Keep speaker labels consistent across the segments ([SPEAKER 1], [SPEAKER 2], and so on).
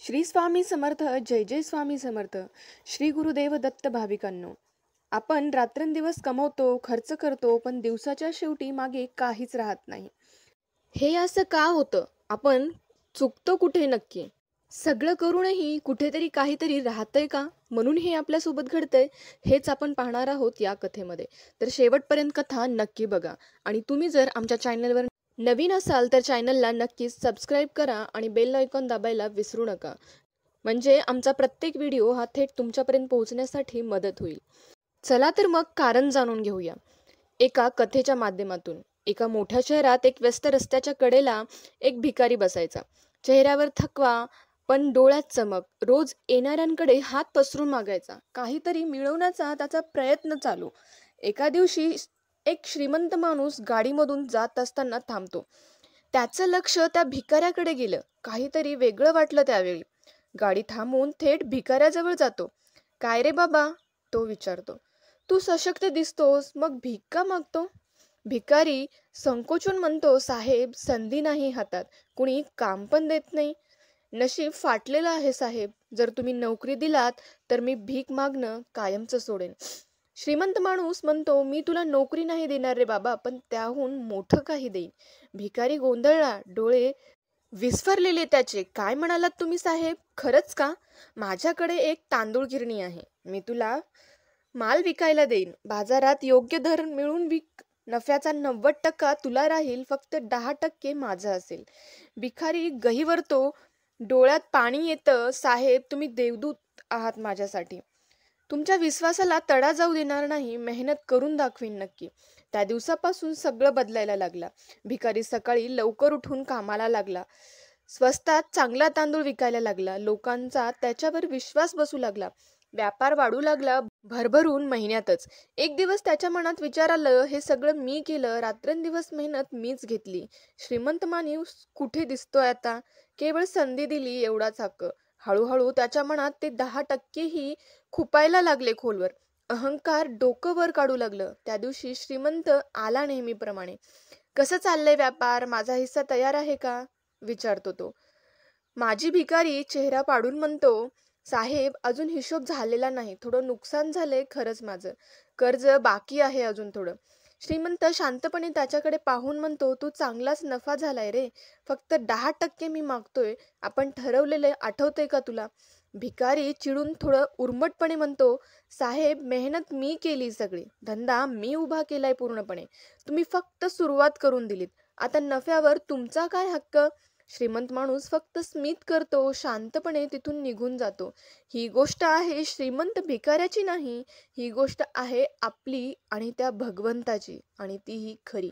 [SPEAKER 1] श्री स्वामी समर्थ. जय जय स्वामी समर्थ. श्री गुरुदेव दत्त भाविकांनो, आपण रात्रंदिवस कमवतो, खर्च करतो, पण दिवसाच्या शेवटी मागे काहीच राहत नाही. हे असं का होतं? आपण चुकतो कुठे नक्की? सगळं करूनही कुठेतरी काहीतरी राहतंय का? म्हणून हे आपल्यासोबत घडतंय, हेच आपण पाहणार आहोत या कथेमध्ये. तर शेवटपर्यंत कथा नक्की बघा. आणि तुम्ही जर आमच्या चॅनलवर नवीन असाल तर चॅनलला नक्कीच सबस्क्राईब करा आणि बेल आयकॉन दाबायला विसरू नका. म्हणजे आमचा प्रत्येक व्हिडिओ हा थेट तुमच्यापर्यंत पोहोचण्यासाठी मदत होईल. चला तर मग कारण जाणून घेऊया एका कथेच्या माध्यमातून. एका मोठ्या शहरात एक व्यस्त रस्त्याच्या कडेला एक भिकारी बसायचा. चेहऱ्यावर थकवा पण डोळ्यात चमक. रोज येणाऱ्यांकडे हात पसरून मागायचा. काहीतरी मिळवण्याचा त्याचा प्रयत्न चालू. एका दिवशी एक श्रीमंत माणूस गाडीमधून जात असताना थांबतो. त्याचं लक्ष त्या भिकाऱ्याकडे गेलं. काहीतरी वेगळं वाटलं त्यावेळी. गाडी थांबवून थेट भिकाऱ्याजवळ जातो. "काय रे बाबा?" तो विचारतो. "तू सशक्त दिसतोस, मग भीक का मागतो?" भिकारी संकोचून म्हणतो, "साहेब, संधी नाही हातात. कुणी काम पण देत नाही. नशीब फाटलेलं आहे साहेब. जर तुम्ही नोकरी दिलात तर मी भीक मागणं कायमचं सोडेन." श्रीमंत माणूस म्हणतो, "मी तुला नोकरी नाही देणार रे बाबा, पण त्याहून मोठं काही देईन." भिकारी गोंधळला. डोळे विस्फारलेले त्याचे. "काय म्हणालात तुम्ही साहेब? खरंच का? माझ्याकडे एक तांदूळ गिरणी आहे. मी तुला माल विकायला देईन. बाजारात योग्य दर मिळून विक. नफ्याचा 90% तुला राहील, फक्त 10% माझं असेल." भिकारी गहिवरतो. डोळ्यात पाणी येतं. "साहेब, तुम्ही देवदूत आहात माझ्यासाठी. तुमच्या विश्वासाला तडा जाऊ देणार नाही. मेहनत करून दाखवीन नक्की." त्या दिवसापासून सगळं बदलायला लागला. भिकारी सकाळी लवकर उठून कामाला लागला. स्वस्तात चांगला तांदूळ विकायला लागला. लोकांचा त्याच्यावर विश्वास बसू लागला. व्यापार वाढू लागला भरभरून महिन्यातच. एक दिवस त्याच्या मनात विचार आलं, हे सगळं मी केलं. रात्रंदिवस मेहनत मीच घेतली. श्रीमंत माणूस कुठे दिसतोय आता? केवळ संधी दिली एवढाच हक्क. हळूहळू त्याच्या मनात ते 10% ही खुपायला लागले खोलवर. अहंकार डोकं वर काढू लागलं. त्या दिवशी श्रीमंत आला नेहमीप्रमाणे. "कसं चाललंय व्यापार? माझा हिस्सा तयार आहे का?" विचारतो तो. माझी भिकारी चेहरा पाडून म्हणतो, "साहेब, अजून हिशोब झालेला नाही. थोडं नुकसान झालंय खरंच माझं. कर्ज बाकी आहे अजून थोडं." श्रीमंत शांतपणे त्याच्याकडे पाहून म्हणतो, "तू चांगलाच नफा झालाय रे. फक्त 10% मी मागतोय. आपण ठरवलेलं आठवतंय का तुला?" भिकारी चिडून थोडं उर्मटपणे म्हणतो, "साहेब, मेहनत मी केली सगळी. धंदा मी उभा केलाय पूर्णपणे. तुम्ही फक्त सुरुवात करून दिलीत. आता नफ्यावर तुमचा काय हक्क?" श्रीमंत माणूस फक्त स्मित करतो. शांतपणे तिथून निघून जातो. ही गोष्ट आहे श्रीमंत भिकाऱ्याची नाही. ही गोष्ट आहे आपली आणि त्या भगवंताची. आणि तीही खरी.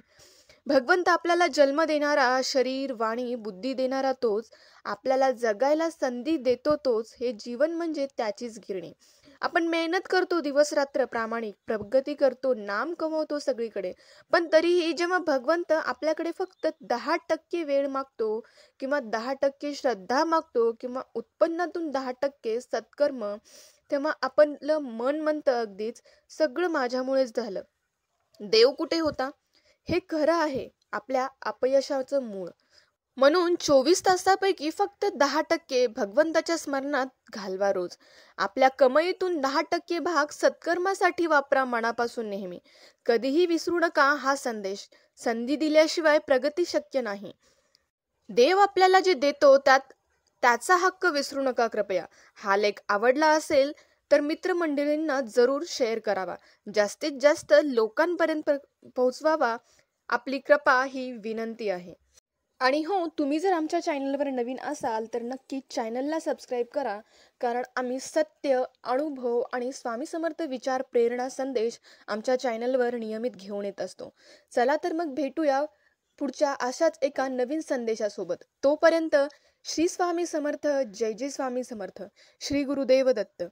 [SPEAKER 1] भगवंत आपल्याला जन्म देणारा, शरीर, वाणी, बुद्धी देणारा तोच. आपल्याला जगायला संधी देतो तोच. हे जीवन म्हणजे त्याचीच गिरणी. आपण मेहनत करतो दिवस रात्र प्रामाणिक, प्रगती करतो, नाम कमवतो सगळीकडे. पण तरीही जेव्हा भगवंत आपल्याकडे फक्त 10% वेळ मागतो, किंवा 10% श्रद्धा मागतो, किंवा उत्पन्नातून 10% सत्कर्म, तेव्हा आपलं मन म्हणतं अगदीच, सगळं माझ्यामुळेच झालं. देव कुठे होता? हे खरं आहे आपल्या अपयशाचं मूळ. म्हणून 24 तासापैकी फक्त 10% भगवंताच्या स्मरणात घालवा रोज. आपल्या कमाईतून 10% भाग सत्कर्मासाठी वापरा मनापासून नेहमी. कधीही विसरू नका हा संदेश. संधी दिल्याशिवाय प्रगती शक्य नाही. देव आपल्याला जे देतो त्याचा हक्क विसरू नका कृपया. हा लेख आवडला असेल तर मित्रमंडळींना जरूर शेअर करावा. जास्तीत जास्त लोकांपर्यंत पोहोचवावा. आपली कृपा ही विनंती आहे. आणि हो, तुम्ही जर आमच्या चॅनलवर नवीन असाल तर नक्की चॅनलला सबस्क्राईब करा. कारण आम्ही सत्य, अनुभव आणि स्वामी समर्थ विचार, प्रेरणा, संदेश आमच्या चॅनलवर नियमित घेऊन येत असतो. चला तर मग भेटूया पुढच्या अशाच एका नवीन संदेशासोबत. तोपर्यंत श्री स्वामी समर्थ. जय जय स्वामी समर्थ. श्री गुरुदेव दत्त.